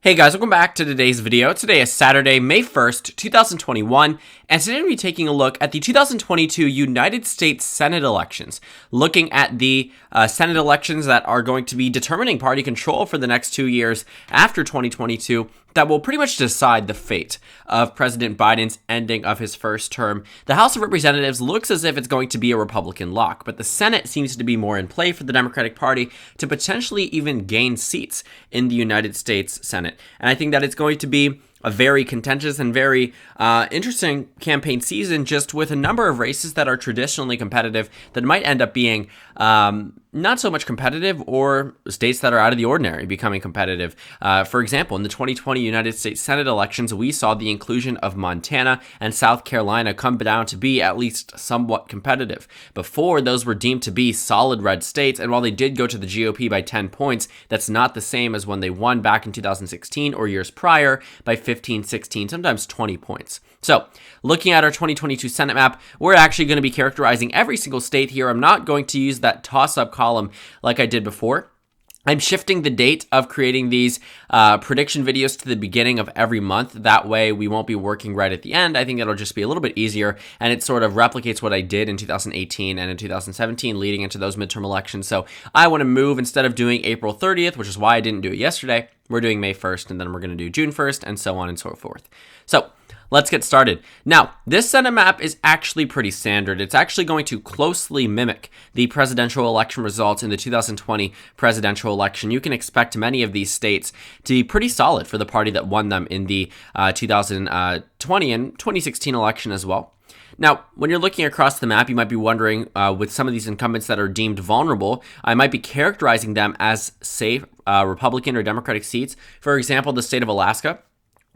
Hey guys, welcome back to today's video. Today is Saturday, May 1st, 2021, and today we're going to be taking a look at the 2022 United States Senate elections, looking at the Senate elections that are going to be determining party control for the next 2 years after 2022 that will pretty much decide the fate of President Biden's ending of his first term. The House of Representatives looks as if it's going to be a Republican lock, but the Senate seems to be more in play for the Democratic Party to potentially even gain seats in the United States Senate. And I think that it's going to be a very contentious and very interesting campaign season, just with a number of races that are traditionally competitive that might end up being not so much competitive, or states that are out of the ordinary becoming competitive. For example, in the 2020 United States Senate elections, we saw the inclusion of Montana and South Carolina come down to be at least somewhat competitive. Before, those were deemed to be solid red states, and while they did go to the GOP by 10 points, that's not the same as when they won back in 2016 or years prior by 15, 16, sometimes 20 points. So, looking at our 2022 Senate map, we're actually going to be characterizing every single state here. I'm not going to use that toss-up column like I did before. I'm shifting the date of creating these prediction videos to the beginning of every month. That way we won't be working right at the end. I think it'll just be a little bit easier, and it sort of replicates what I did in 2018 and in 2017 leading into those midterm elections. So I want to move, instead of doing April 30th, which is why I didn't do it yesterday, we're doing May 1st, and then we're going to do June 1st, and so on and so forth. So let's get started. Now, this Senate map is actually pretty standard. It's actually going to closely mimic the presidential election results in the 2020 presidential election. You can expect many of these states to be pretty solid for the party that won them in the 2020 and 2016 election as well. Now, when you're looking across the map, you might be wondering, with some of these incumbents that are deemed vulnerable, I might be characterizing them as safe Republican or Democratic seats. For example, the state of Alaska,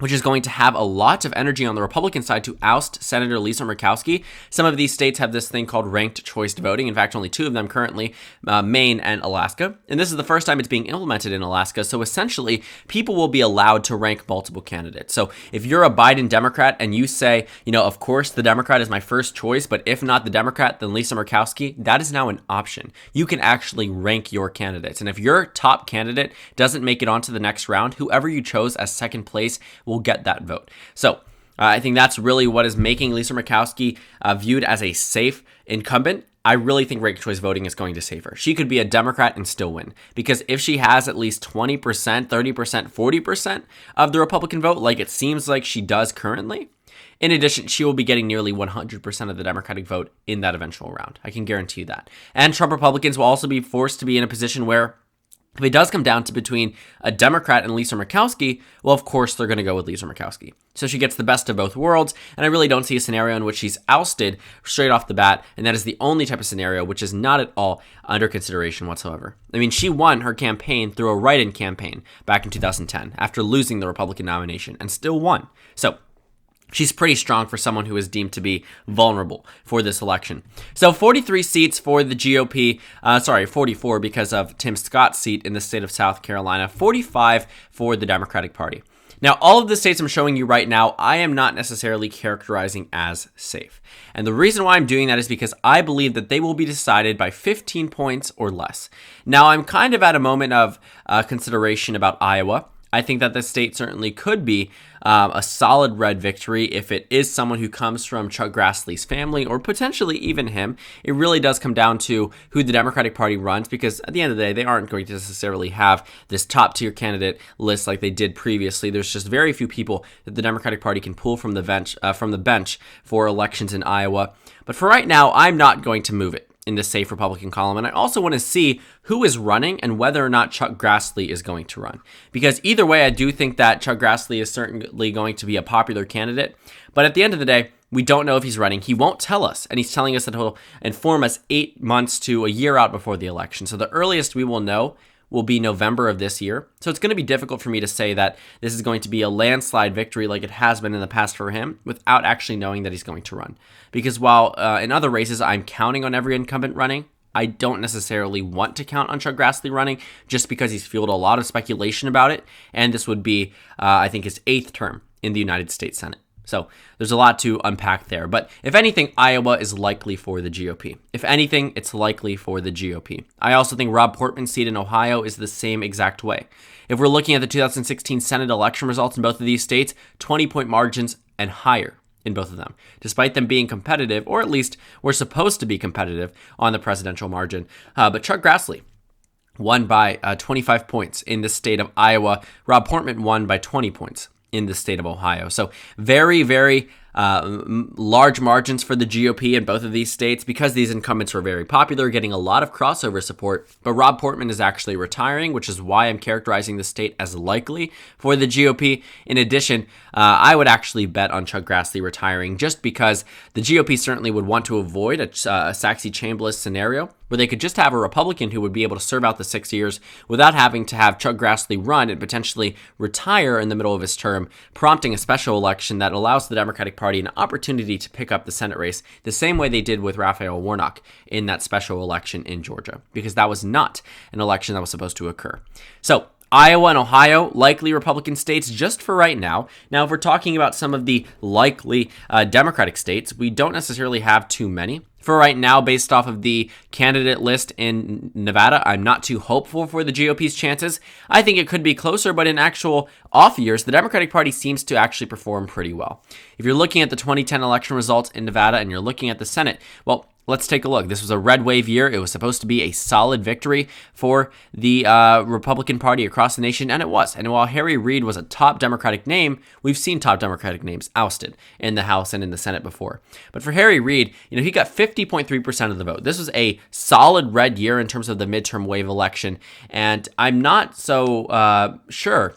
which is going to have a lot of energy on the Republican side to oust Senator Lisa Murkowski. Some of these states have this thing called ranked choice voting. In fact, only two of them currently, Maine and Alaska. And this is the first time it's being implemented in Alaska. So essentially, people will be allowed to rank multiple candidates. So if you're a Biden Democrat and you say, of course, the Democrat is my first choice, but if not the Democrat, then Lisa Murkowski, that is now an option. You can actually rank your candidates. And if your top candidate doesn't make it onto the next round, whoever you chose as second place will get that vote. So I think that's really what is making Lisa Murkowski viewed as a safe incumbent. I really think ranked choice voting is going to save her. She could be a Democrat and still win, because if she has at least 20%, 30%, 40% of the Republican vote, like it seems like she does currently, in addition, she will be getting nearly 100% of the Democratic vote in that eventual round. I can guarantee you that. And Trump Republicans will also be forced to be in a position where if it does come down to between a Democrat and Lisa Murkowski, well, of course, they're going to go with Lisa Murkowski. So she gets the best of both worlds, and I really don't see a scenario in which she's ousted straight off the bat, and that is the only type of scenario which is not at all under consideration whatsoever. I mean, she won her campaign through a write-in campaign back in 2010 after losing the Republican nomination, and still won. So she's pretty strong for someone who is deemed to be vulnerable for this election. So 43 seats for the GOP, 44 because of Tim Scott's seat in the state of South Carolina, 45 for the Democratic Party. Now, all of the states I'm showing you right now, I am not necessarily characterizing as safe. And the reason why I'm doing that is because I believe that they will be decided by 15 points or less. Now, I'm kind of at a moment of consideration about Iowa. I think that the state certainly could be a solid red victory if it is someone who comes from Chuck Grassley's family, or potentially even him. It really does come down to who the Democratic Party runs, because at the end of the day, they aren't going to necessarily have this top tier candidate list like they did previously. There's just very few people that the Democratic Party can pull from the bench for elections in Iowa. But for right now, I'm not going to move it in the safe Republican column. And I also want to see who is running and whether or not Chuck Grassley is going to run. Because either way, I do think that Chuck Grassley is certainly going to be a popular candidate. But at the end of the day, we don't know if he's running. He won't tell us. And he's telling us that he'll inform us 8 months to a year out before the election. So the earliest we will know will be November of this year. So it's going to be difficult for me to say that this is going to be a landslide victory like it has been in the past for him without actually knowing that he's going to run. Because while in other races I'm counting on every incumbent running, I don't necessarily want to count on Chuck Grassley running just because he's fueled a lot of speculation about it. And this would be, I think, his 8th term in the United States Senate. So there's a lot to unpack there. But if anything, Iowa is likely for the GOP. If anything, it's likely for the GOP. I also think Rob Portman's seat in Ohio is the same exact way. If we're looking at the 2016 Senate election results in both of these states, 20-point margins and higher in both of them, despite them being competitive, or at least were supposed to be competitive on the presidential margin. But Chuck Grassley won by 25 points in the state of Iowa. Rob Portman won by 20 points in the state of Ohio. So very, very large margins for the GOP in both of these states because these incumbents were very popular, getting a lot of crossover support. But Rob Portman is actually retiring, which is why I'm characterizing the state as likely for the GOP. In addition, I would actually bet on Chuck Grassley retiring just because the GOP certainly would want to avoid a Saxe-Chambliss scenario where they could just have a Republican who would be able to serve out the 6 years without having to have Chuck Grassley run and potentially retire in the middle of his term, prompting a special election that allows the Democratic Party an opportunity to pick up the Senate race the same way they did with Raphael Warnock in that special election in Georgia, because that was not an election that was supposed to occur. So Iowa and Ohio, likely Republican states just for right now. Now, if we're talking about some of the likely Democratic states, we don't necessarily have too many. For right now, based off of the candidate list in Nevada, I'm not too hopeful for the GOP's chances. I think it could be closer, but in actual off years, the Democratic Party seems to actually perform pretty well. If you're looking at the 2010 election results in Nevada and you're looking at the Senate, well, let's take a look. This was a red wave year. It was supposed to be a solid victory for the Republican Party across the nation, and it was. And while Harry Reid was a top Democratic name, we've seen top Democratic names ousted in the House and in the Senate before. But for Harry Reid, he got 50.3% of the vote. This was a solid red year in terms of the midterm wave election, and I'm not so sure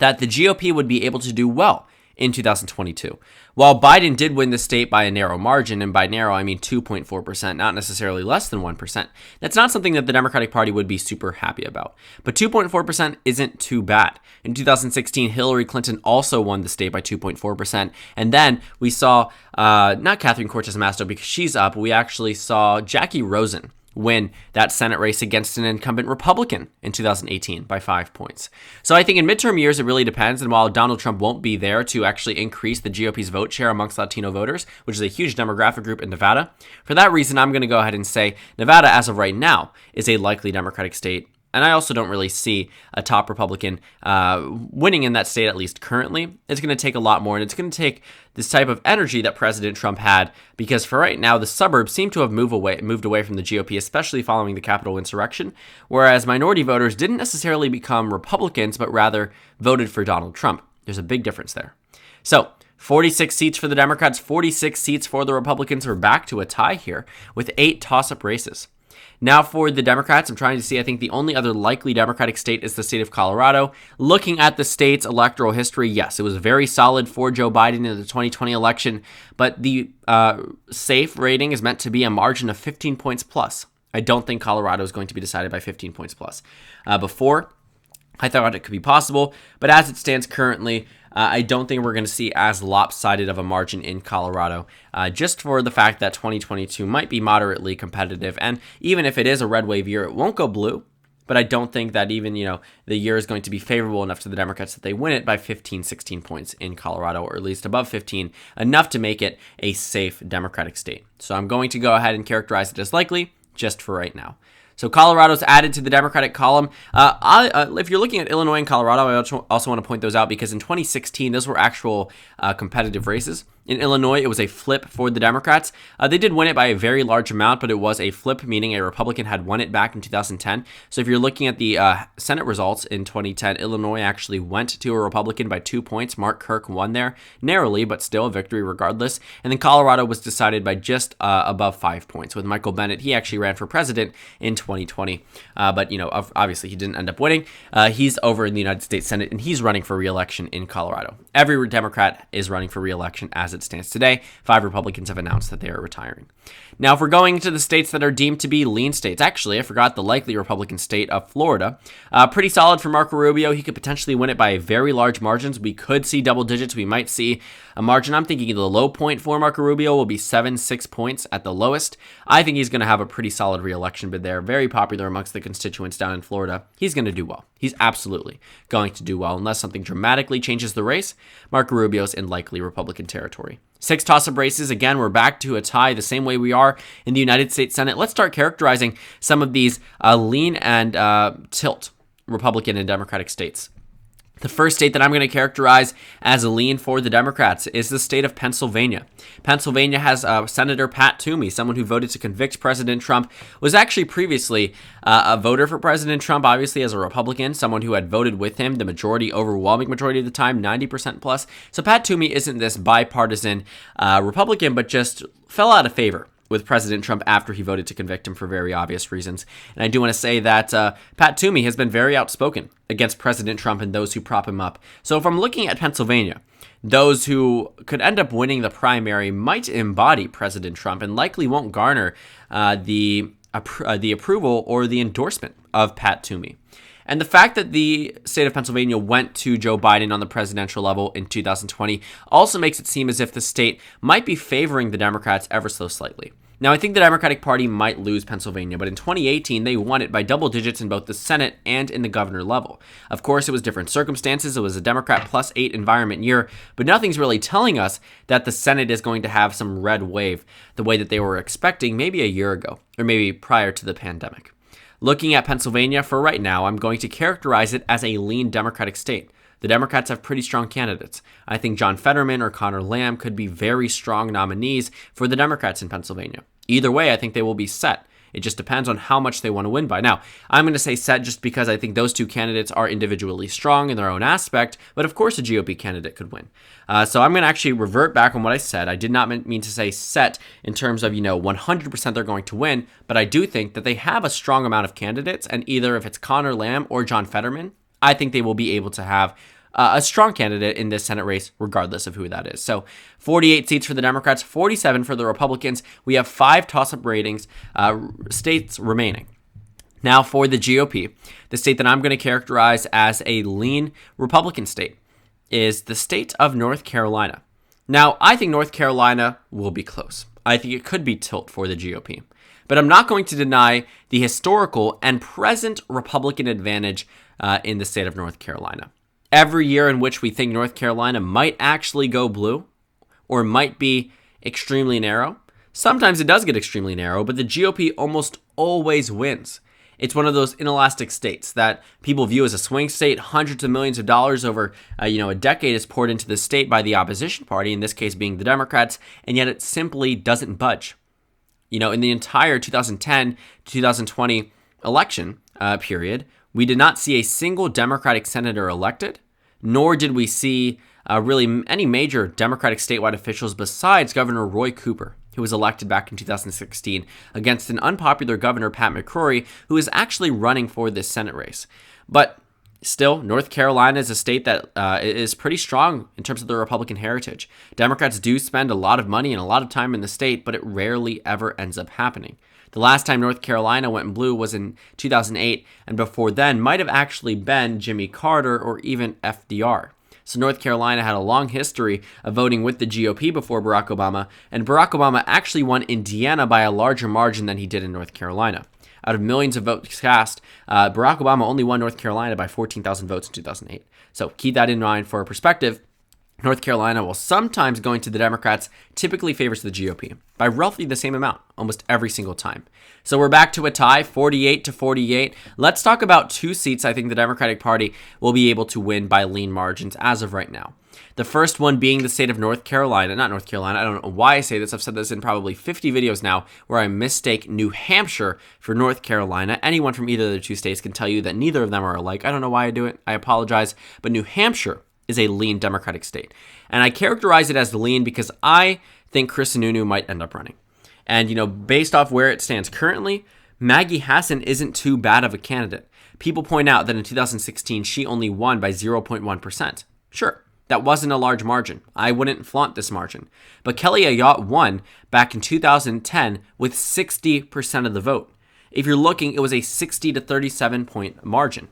that the GOP would be able to do well in 2022. While Biden did win the state by a narrow margin, and by narrow I mean 2.4%, not necessarily less than 1%, that's not something that the Democratic Party would be super happy about. But 2.4% isn't too bad. In 2016, Hillary Clinton also won the state by 2.4%, and then we saw, not Catherine Cortez Masto because she's up, we actually saw Jackie Rosen win that Senate race against an incumbent Republican in 2018 by 5 points. So I think in midterm years, it really depends. And while Donald Trump won't be there to actually increase the GOP's vote share amongst Latino voters, which is a huge demographic group in Nevada, for that reason, I'm going to go ahead and say Nevada, as of right now, is a likely Democratic state. And I also don't really see a top Republican winning in that state, at least currently. It's going to take a lot more, and it's going to take this type of energy that President Trump had, because for right now, the suburbs seem to have moved away from the GOP, especially following the Capitol insurrection, whereas minority voters didn't necessarily become Republicans, but rather voted for Donald Trump. There's a big difference there. So 46 seats for the Democrats, 46 seats for the Republicans. We're back to a tie here with 8 toss-up races. Now for the Democrats, I'm trying to see, I think the only other likely Democratic state is the state of Colorado. Looking at the state's electoral history, yes, it was very solid for Joe Biden in the 2020 election, but the safe rating is meant to be a margin of 15 points plus. I don't think Colorado is going to be decided by 15 points plus. Before, I thought it could be possible, but as it stands currently, I don't think we're going to see as lopsided of a margin in Colorado, just for the fact that 2022 might be moderately competitive. And even if it is a red wave year, it won't go blue. But I don't think that even, the year is going to be favorable enough to the Democrats that they win it by 15, 16 points in Colorado, or at least above 15, enough to make it a safe Democratic state. So I'm going to go ahead and characterize it as likely, just for right now. So Colorado's added to the Democratic column. If you're looking at Illinois and Colorado, I also want to point those out because in 2016, those were actual competitive races. In Illinois, it was a flip for the Democrats. They did win it by a very large amount, but it was a flip, meaning a Republican had won it back in 2010. So if you're looking at the Senate results in 2010, Illinois actually went to a Republican by 2 points. Mark Kirk won there narrowly, but still a victory regardless. And then Colorado was decided by just above 5 points with Michael Bennet. He actually ran for president in 2020, but obviously he didn't end up winning. He's over in the United States Senate, and he's running for re-election in Colorado. Every Democrat is running for re-election as it stands today. 5 Republicans have announced that they are retiring. Now, if we're going to the states that are deemed to be lean states, actually, I forgot the likely Republican state of Florida. Pretty solid for Marco Rubio. He could potentially win it by very large margins. We could see double digits. We might see a margin. I'm thinking the low point for Marco Rubio will be 7-6 points at the lowest. I think he's going to have a pretty solid re-election bid there. Very popular amongst the constituents down in Florida. He's going to do well. He's absolutely going to do well unless something dramatically changes the race. Marco Rubio's in likely Republican territory. 6 toss-up races. Again, we're back to a tie the same way we are in the United States Senate. Let's start characterizing some of these lean and tilt Republican and Democratic states. The first state that I'm going to characterize as a lean for the Democrats is the state of Pennsylvania. Pennsylvania has Senator Pat Toomey, someone who voted to convict President Trump, was actually previously a voter for President Trump, obviously as a Republican, someone who had voted with him the overwhelming majority of the time, 90% plus. So Pat Toomey isn't this bipartisan Republican, but just fell out of favor with President Trump after he voted to convict him for very obvious reasons. And I do want to say that Pat Toomey has been very outspoken against President Trump and those who prop him up. So if I'm looking at Pennsylvania, those who could end up winning the primary might embody President Trump and likely won't garner the approval or the endorsement of Pat Toomey. And the fact that the state of Pennsylvania went to Joe Biden on the presidential level in 2020 also makes it seem as if the state might be favoring the Democrats ever so slightly. Now, I think the Democratic Party might lose Pennsylvania, but in 2018, they won it by double digits in both the Senate and in the governor level. Of course, it was different circumstances. It was a Democrat +8 environment year, but nothing's really telling us that the Senate is going to have some red wave the way that they were expecting maybe a year ago, or maybe prior to the pandemic. Looking at Pennsylvania for right now, I'm going to characterize it as a lean Democratic state. The Democrats have pretty strong candidates. I think John Fetterman or Connor Lamb could be very strong nominees for the Democrats in Pennsylvania. Either way, I think they will be set. It just depends on how much they want to win by. Now, I'm going to say set just because I think those two candidates are individually strong in their own aspect, but of course a GOP candidate could win. So I'm going to actually revert back on what I said. I did not mean to say set in terms of, 100% they're going to win, but I do think that they have a strong amount of candidates, and either if it's Connor Lamb or John Fetterman, I think they will be able to have a strong candidate in this Senate race, regardless of who that is. So 48 seats for the Democrats, 47 for the Republicans. We have 5 toss-up ratings states remaining. Now for the GOP, the state that I'm going to characterize as a lean Republican state is the state of North Carolina. Now, I think North Carolina will be close. I think it could be tilt for the GOP. But I'm not going to deny the historical and present Republican advantage in the state of North Carolina. Every year in which we think North Carolina might actually go blue or might be extremely narrow, sometimes it does get extremely narrow, but the GOP almost always wins. It's one of those inelastic states that people view as a swing state. Hundreds of millions of dollars over a decade is poured into the state by the opposition party, in this case being the Democrats, and yet it simply doesn't budge. In the entire 2010 to 2020 election period, we did not see a single Democratic senator elected, nor did we see really any major Democratic statewide officials besides Governor Roy Cooper, who was elected back in 2016 against an unpopular governor, Pat McCrory, who is actually running for this Senate race. But still, North Carolina is a state that is pretty strong in terms of the Republican heritage. Democrats do spend a lot of money and a lot of time in the state, but it rarely ever ends up happening. The last time North Carolina went blue was in 2008, and before then might have actually been Jimmy Carter or even FDR. So North Carolina had a long history of voting with the GOP before Barack Obama, and Barack Obama actually won Indiana by a larger margin than he did in North Carolina. Out of millions of votes cast, Barack Obama only won North Carolina by 14,000 votes in 2008. So keep that in mind for perspective. North Carolina, while sometimes going to the Democrats, typically favors the GOP by roughly the same amount, almost every single time. So we're back to a tie, 48 to 48. Let's talk about 2 seats I think the Democratic Party will be able to win by lean margins as of right now. The first one being the state of North Carolina, not North Carolina, I don't know why I say this, I've said this in probably 50 videos now, where I mistake New Hampshire for North Carolina. Anyone from either of the 2 states can tell you that neither of them are alike. I don't know why I do it, I apologize, but New Hampshire is a lean Democratic state. And I characterize it as lean because I think Chris Sununu might end up running. And, based off where it stands currently, Maggie Hassan isn't too bad of a candidate. People point out that in 2016, she only won by 0.1%. Sure, that wasn't a large margin. I wouldn't flaunt this margin. But Kelly Ayotte won back in 2010 with 60% of the vote. If you're looking, it was a 60 to 37 point margin.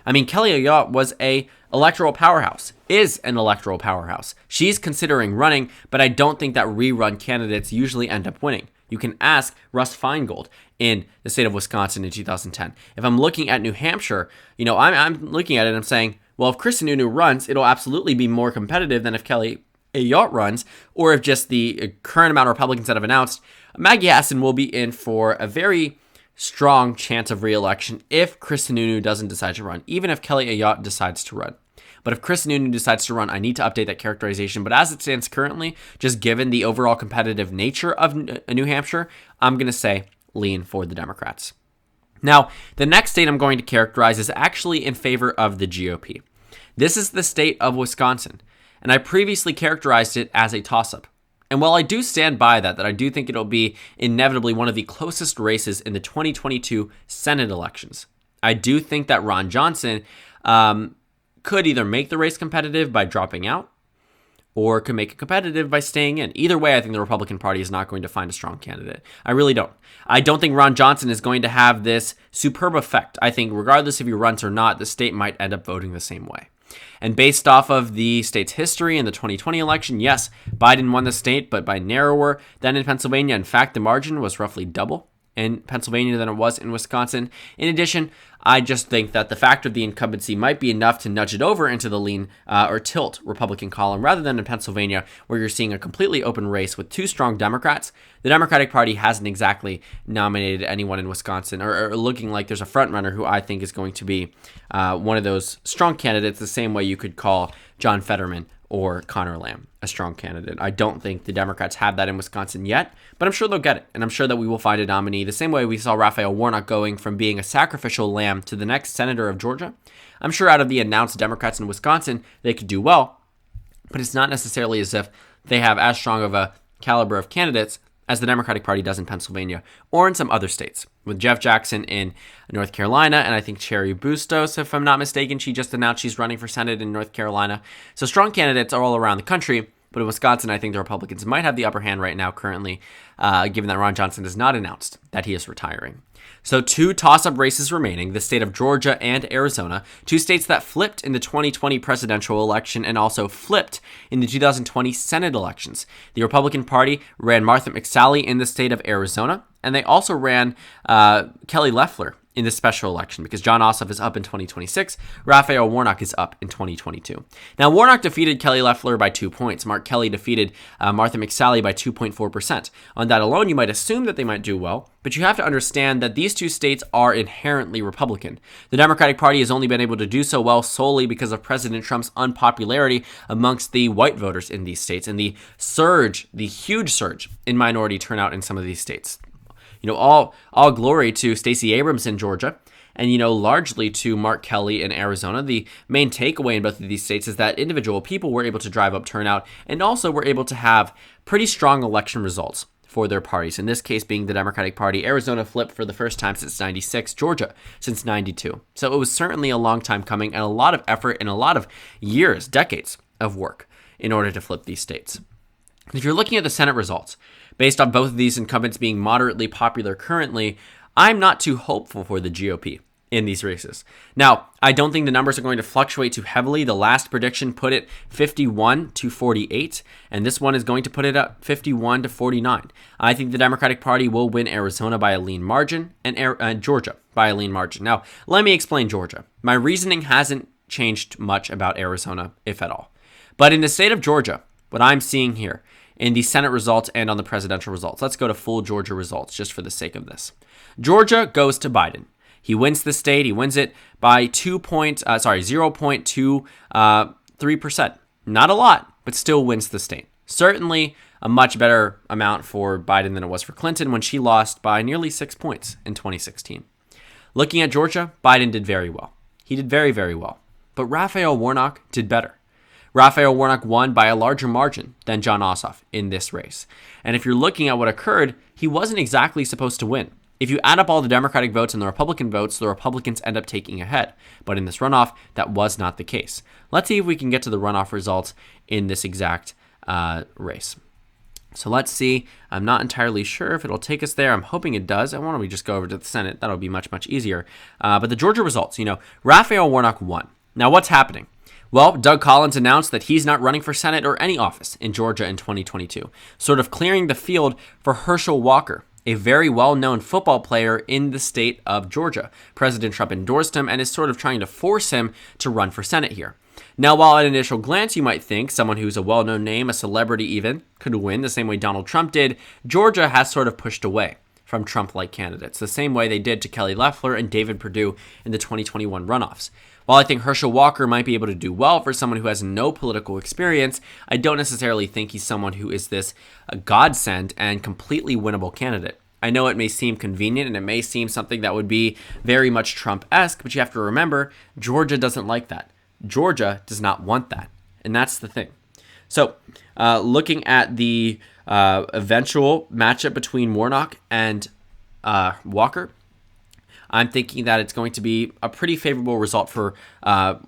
I mean, Kelly Ayotte was is an electoral powerhouse. She's considering running, but I don't think that rerun candidates usually end up winning. You can ask Russ Feingold in the state of Wisconsin in 2010. If I'm looking at New Hampshire, I'm looking at it and I'm saying, well, if Chris Sununu runs, it'll absolutely be more competitive than if Kelly Ayotte runs, or if just the current amount of Republicans that have announced, Maggie Hassan will be in for a very strong chance of re-election if Chris Sununu doesn't decide to run, even if Kelly Ayotte decides to run. But if Chris Sununu decides to run, I need to update that characterization. But as it stands currently, just given the overall competitive nature of New Hampshire, I'm going to say lean for the Democrats. Now, the next state I'm going to characterize is actually in favor of the GOP. This is the state of Wisconsin, and I previously characterized it as a toss-up. And while I do stand by that I do think it'll be inevitably one of the closest races in the 2022 Senate elections, I do think that Ron Johnson could either make the race competitive by dropping out or could make it competitive by staying in. Either way, I think the Republican Party is not going to find a strong candidate. I really don't. I don't think Ron Johnson is going to have this superb effect. I think regardless if he runs or not, the state might end up voting the same way. And based off of the state's history in the 2020 election, yes, Biden won the state, but by narrower than in Pennsylvania. In fact, the margin was roughly double in Pennsylvania than it was in Wisconsin. In addition, I just think that the fact of the incumbency might be enough to nudge it over into the lean or tilt Republican column, rather than in Pennsylvania, where you're seeing a completely open race with two strong Democrats. The Democratic Party hasn't exactly nominated anyone in Wisconsin, or looking like there's a frontrunner who I think is going to be one of those strong candidates, the same way you could call John Fetterman or Connor Lamb a strong candidate. I don't think the Democrats have that in Wisconsin yet, but I'm sure they'll get it, and I'm sure that we will find a nominee the same way we saw Raphael Warnock going from being a sacrificial lamb to the next senator of Georgia. I'm sure out of the announced Democrats in Wisconsin, they could do well, but it's not necessarily as if they have as strong of a caliber of candidates as the Democratic Party does in Pennsylvania or in some other states. With Jeff Jackson in North Carolina, and I think Cherry Bustos, if I'm not mistaken, she just announced she's running for Senate in North Carolina. So strong candidates are all around the country, but in Wisconsin, I think the Republicans might have the upper hand right now currently, given that Ron Johnson has not announced that he is retiring. So two toss-up races remaining, the state of Georgia and Arizona, two states that flipped in the 2020 presidential election and also flipped in the 2020 Senate elections. The Republican Party ran Martha McSally in the state of Arizona, and they also ran Kelly Loeffler in the special election because Jon Ossoff is up in 2026. Raphael Warnock is up in 2022. Now, Warnock defeated Kelly Loeffler by 2 points. Mark Kelly defeated Martha McSally by 2.4%. On that alone, you might assume that they might do well, but you have to understand that these two states are inherently Republican. The Democratic Party has only been able to do so well solely because of President Trump's unpopularity amongst the white voters in these states and the huge surge in minority turnout in some of these states. All glory to Stacey Abrams in Georgia and, largely to Mark Kelly in Arizona. The main takeaway in both of these states is that individual people were able to drive up turnout and also were able to have pretty strong election results for their parties. In this case being the Democratic Party. Arizona flipped for the first time since 96, Georgia since 92. So it was certainly a long time coming and a lot of effort and a lot of years, decades of work in order to flip these states. If you're looking at the Senate results, based on both of these incumbents being moderately popular currently, I'm not too hopeful for the GOP in these races. Now, I don't think the numbers are going to fluctuate too heavily. The last prediction put it 51-48, and this one is going to put it at 51-49. I think the Democratic Party will win Arizona by a lean margin and Georgia by a lean margin. Now, let me explain Georgia. My reasoning hasn't changed much about Arizona, if at all. But in the state of Georgia, what I'm seeing here in the Senate results and on the presidential results. Let's go to full Georgia results just for the sake of this. Georgia goes to Biden. He wins the state. He wins it by 0.23%. Not a lot, but still wins the state. Certainly a much better amount for Biden than it was for Clinton when she lost by nearly 6 points in 2016. Looking at Georgia, Biden did very well. He did very, very well. But Raphael Warnock did better. Raphael Warnock won by a larger margin than Jon Ossoff in this race. And if you're looking at what occurred, he wasn't exactly supposed to win. If you add up all the Democratic votes and the Republican votes, the Republicans end up taking ahead. But in this runoff, that was not the case. Let's see if we can get to the runoff results in this exact race. So let's see. I'm not entirely sure if it'll take us there. I'm hoping it does. Why don't we just go over to the Senate? That'll be much, much easier. But the Georgia results, Raphael Warnock won. Now, what's happening? Well, Doug Collins announced that he's not running for Senate or any office in Georgia in 2022, sort of clearing the field for Herschel Walker, a very well-known football player in the state of Georgia. President Trump endorsed him and is sort of trying to force him to run for Senate here. Now, while at initial glance you might think someone who's a well-known name, a celebrity even, could win the same way Donald Trump did, Georgia has sort of pushed away from Trump-like candidates, the same way they did to Kelly Loeffler and David Perdue in the 2021 runoffs. While I think Herschel Walker might be able to do well for someone who has no political experience, I don't necessarily think he's someone who is this godsend and completely winnable candidate. I know it may seem convenient and it may seem something that would be very much Trump-esque, but you have to remember, Georgia doesn't like that. Georgia does not want that, and that's the thing. So, looking at the eventual matchup between Warnock and Walker, I'm thinking that it's going to be a pretty favorable result for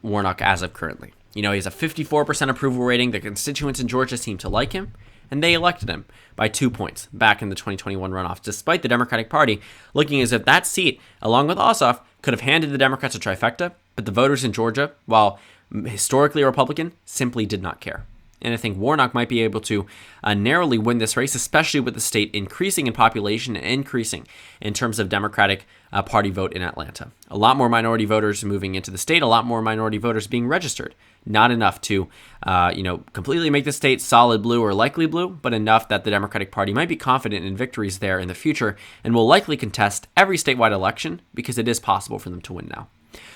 Warnock as of currently. You know, he has a 54% approval rating. The constituents in Georgia seem to like him, and they elected him by 2 points back in the 2021 runoff, despite the Democratic Party looking as if that seat, along with Ossoff, could have handed the Democrats a trifecta, but the voters in Georgia, while historically Republican, simply did not care. And I think Warnock might be able to narrowly win this race, especially with the state increasing in population and increasing in terms of Democratic Party vote in Atlanta. A lot more minority voters moving into the state, a lot more minority voters being registered. Not enough to, completely make the state solid blue or likely blue, but enough that the Democratic Party might be confident in victories there in the future and will likely contest every statewide election because it is possible for them to win now.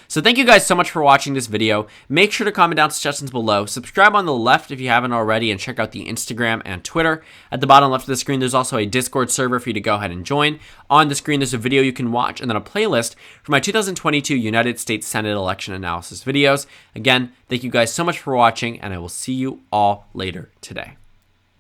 So thank you guys so much for watching this video. Make sure to comment down suggestions below. Subscribe on the left if you haven't already, and check out the Instagram and Twitter. At the bottom left of the screen, there's also a Discord server for you to go ahead and join. On the screen, there's a video you can watch, and then a playlist for my 2022 United States Senate election analysis videos. Again, thank you guys so much for watching, and I will see you all later today.